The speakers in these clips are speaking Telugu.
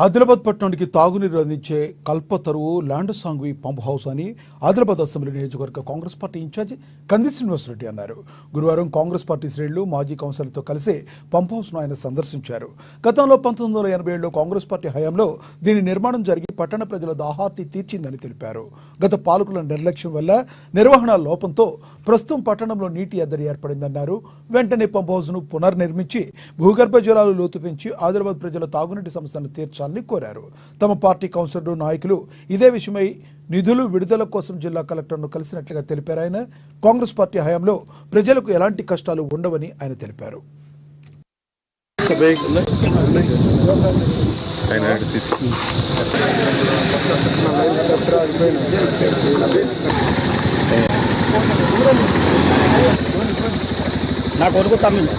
ఆదిలాబాద్ పట్టణానికి తాగునీరు అందించే కల్పతరువు ల్యాండ్ సాంగ్వి పంప్ హౌస్ అని ఆదిలాబాద్ అసెంబ్లీ నియోజకవర్గ కాంగ్రెస్ పార్టీ ఇన్ఛార్జ్ కంది శ్రీనివాసరెడ్డి అన్నారు. గురువారం కాంగ్రెస్ పార్టీ శ్రేణులు మాజీ కౌన్సిలర్తో కలిసి పంప్ హౌస్ను ఆయన సందర్శించారు. గతంలో 1987లో కాంగ్రెస్ పార్టీ హయాంలో దీని నిర్మాణం జరిగి పట్టణ ప్రజల దాహార్తి తీర్చిందని తెలిపారు. గత పాలకుల నిర్లక్ష్యం వల్ల నిర్వహణ లోపంతో ప్రస్తుతం పట్టణంలో నీటి ఎద్దడి ఏర్పడిందన్నారు. వెంటనే పంప్ హౌస్ను పునర్నిర్మించి భూగర్భ జలాలు లోతు పెంచి ఆదిలాబాద్ ప్రజల తాగునీటి సమస్యలను తీర్చాలని కోరారు. తమ పార్టీ కౌన్సిలర్లు నాయకులు ఇదే విషయమై నిధులు విడుదల కోసం జిల్లా కలెక్టర్ను కలిసినట్లుగా తెలిపారు. ఆయన కాంగ్రెస్ పార్టీ హయాంలో ప్రజలకు ఎలాంటి కష్టాలు ఉండవని ఆయన తెలిపారు. నా కొడుకు తమ్మింది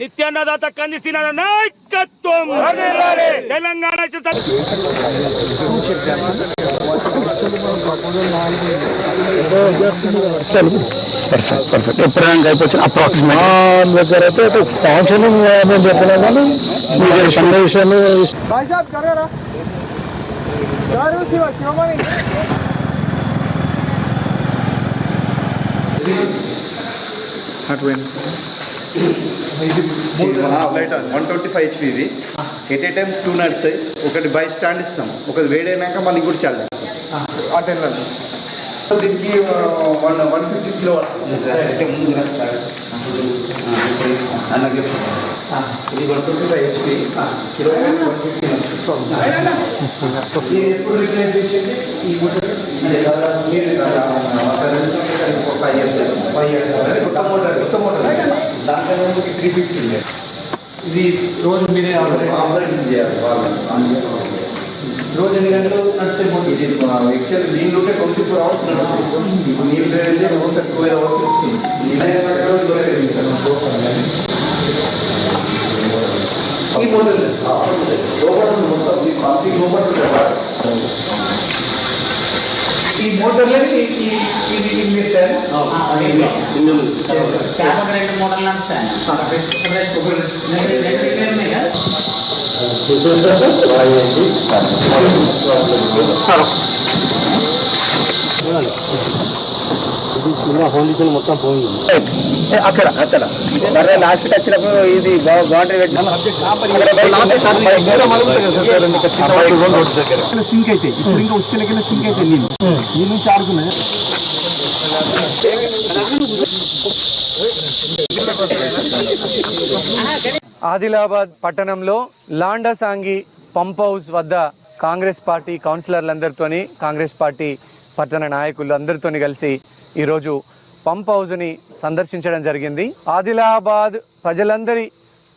నిత్యాన్నదాత కంది శ్రీనాథ నాయకత్వం తెలంగాణ. ఎప్పుడైనా అయిపోతుంది అప్రాక్సిమేట్ దగ్గర అయితే సంవత్సరం నేను చెప్పినా కానీ మీరు సందేశాలు లైట్ 125 HP ఇది ఎట్ ఏ టైం 2 నడుస్తాయి. ఒకటి బై స్టాండ్ ఇస్తాం, ఒకటి వేడైనాక మళ్ళీ ఇంకోటి చార్జ్ ఇస్తాం. దీనికి 150 కిలోవాట్స్ ఇది 125 HP కిలోవాట్స్ 150 ఎప్పుడు రిప్లేస్ చేసేది ఈ మోటార్ 5 years కొత్త మోటార్ దాంట్లో 350 ఇది రోజు మీరే ఆపరేటింగ్ చేయాలి. రోజు ఎన్ని గంటలు నడిస్తే ఇది యాక్చువల్లీ నీళ్ళు ఉంటే 24 hours నడుస్తుంది. ఇప్పుడు నీళ్ళు అయితే రోజు 12 hours వస్తుంది. ఈ మోటార్ మొత్తం ఈ మోటార్లో హోండికి మొత్తం పోయింది. అక్కడ లాస్ట్ వచ్చినప్పుడు ఇది బాగుంటుంది. సింక్ అయితే ఇప్పుడు ఇంకా ఉష్కలకి సింక్ అయితే నీళ్ళు నుంచి ఆడుతున్నాయి. ఆదిలాబాద్ పట్టణంలో లాండసాంగి పంప్ హౌస్ వద్ద కాంగ్రెస్ పార్టీ కౌన్సిలర్లందరితోని కాంగ్రెస్ పార్టీ పట్టణ నాయకులు అందరితోని కలిసి ఈరోజు పంప్ హౌస్ని సందర్శించడం జరిగింది. ఆదిలాబాద్ ప్రజలందరి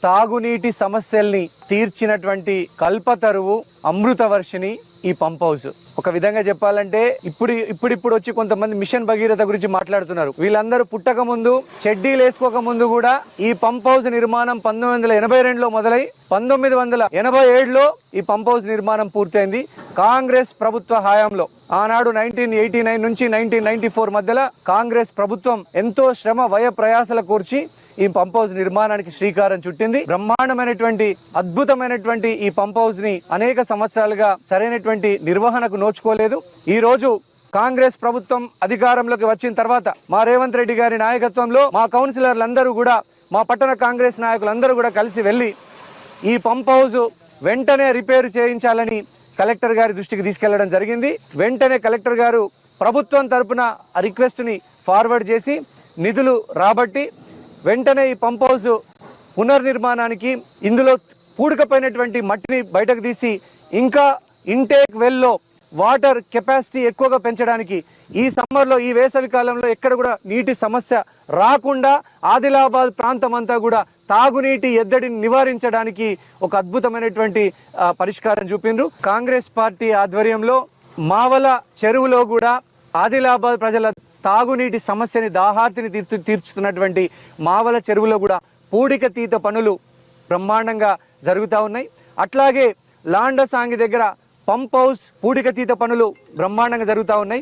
తాగునీటి సమస్యల్ని తీర్చినటువంటి కల్పతరువు అమృతవర్షిని ఈ పంప్ హౌస్. ఒక విధంగా చెప్పాలంటే ఇప్పుడు వచ్చి కొంతమంది మిషన్ భగీరథ గురించి మాట్లాడుతున్నారు. వీళ్ళందరూ పుట్టక ముందు, చెడ్డీలు వేసుకోక ముందు కూడా ఈ పంప్ హౌస్ నిర్మాణం 1982లో మొదలై 1987లో ఈ పంప్ హౌస్ నిర్మాణం పూర్తయింది. కాంగ్రెస్ ప్రభుత్వ హయాంలో ఆనాడు 1989 నుంచి 1994 మధ్యలో కాంగ్రెస్ ప్రభుత్వం ఎంతో శ్రమ వ్యయ ప్రయాసల కూర్చి ఈ పంప్ హౌస్ నిర్మాణానికి శ్రీకారం చుట్టింది. బ్రహ్మాండమైనటువంటి అద్భుతమైనటువంటి ఈ పంప్ హౌస్ ని అనేక సంవత్సరాలుగా సరైనటువంటి నిర్వహణకు నోచుకోలేదు. ఈ రోజు కాంగ్రెస్ ప్రభుత్వం అధికారంలోకి వచ్చిన తర్వాత మా రేవంత్ రెడ్డి గారి నాయకత్వంలో మా కౌన్సిలర్లందరూ కూడా, మా పట్టణ కాంగ్రెస్ నాయకులందరూ కూడా కలిసి వెళ్ళి ఈ పంప్ హౌస్ వెంటనే రిపేర్ చేయించాలని కలెక్టర్ గారి దృష్టికి తీసుకెళ్లడం జరిగింది. వెంటనే కలెక్టర్ గారు ప్రభుత్వం తరపున ఆ రిక్వెస్ట్ ని ఫార్వర్డ్ చేసి నిధులు రాబట్టి వెంటనే ఈ పంప్ హౌస్ పునర్నిర్మాణానికి ఇందులో పూడికపోయినటువంటి మట్టిని బయటకు తీసి ఇంకా ఇంటేక్ వెల్లో వాటర్ కెపాసిటీ ఎక్కువగా పెంచడానికి ఈ సమ్మర్లో ఈ వేసవి కాలంలో ఎక్కడ కూడా నీటి సమస్య రాకుండా ఆదిలాబాద్ ప్రాంతం అంతా కూడా తాగునీటి ఎద్దడిని నివారించడానికి ఒక అద్భుతమైనటువంటి పరిష్కారం చూపిండ్రు. కాంగ్రెస్ పార్టీ ఆధ్వర్యంలో మావల చెరువులో కూడా ఆదిలాబాద్ ప్రజల తాగునీటి సమస్యని దాహార్తిని తీర్చుతున్నటువంటి మావల చెరువులో కూడా పూడికతీత పనులు బ్రహ్మాండంగా జరుగుతూ ఉన్నాయి. అట్లాగే లాండసాంగి దగ్గర పంప్ హౌస్ పూడికతీత పనులు బ్రహ్మాండంగా జరుగుతూ ఉన్నాయి.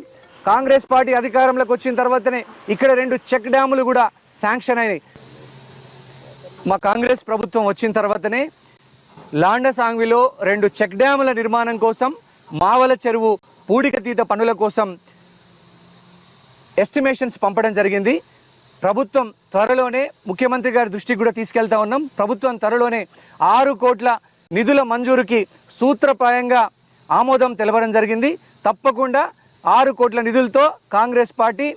కాంగ్రెస్ పార్టీ అధికారంలోకి వచ్చిన తర్వాతనే ఇక్కడ 2 చెక్ డ్యాములు కూడా శాంక్షన్ అయినాయి. మా కాంగ్రెస్ ప్రభుత్వం వచ్చిన తర్వాతనే లాండసాంగిలో 2 చెక్ డ్యాముల నిర్మాణం కోసం, మావల చెరువు పూడికతీత పనుల కోసం ఎస్టిమేషన్స్ పంపడం జరిగింది. ప్రభుత్వం త్వరలోనే ముఖ్యమంత్రి గారి దృష్టికి కూడా తీసుకెళ్తా ఉన్నాం. ప్రభుత్వం త్వరలోనే 6 కోట్ల నిధుల మంజూరుకి సూత్రప్రాయంగా ఆమోదం తెలపడం జరిగింది. తప్పకుండా 6 కోట్ల నిధులతో కాంగ్రెస్ పార్టీ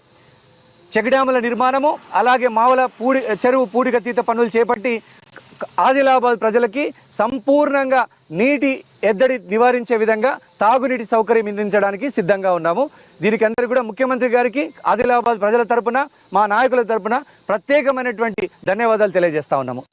చెక్ డ్యాముల నిర్మాణము అలాగే మావల చెరువు పూడికతీత పనులు చేపట్టి ఆదిలాబాద్ ప్రజలకి సంపూర్ణంగా నీటి ఎద్దడి నివారించే విధంగా తాగునీటి సౌకర్యం అందించడానికి సిద్ధంగా ఉన్నాము. దీనికి అందరూ కూడా ముఖ్యమంత్రి గారికి ఆదిలాబాద్ ప్రజల తరపున మా నాయకుల తరపున ప్రత్యేకమైనటువంటి ధన్యవాదాలు తెలియజేస్తా ఉన్నాము.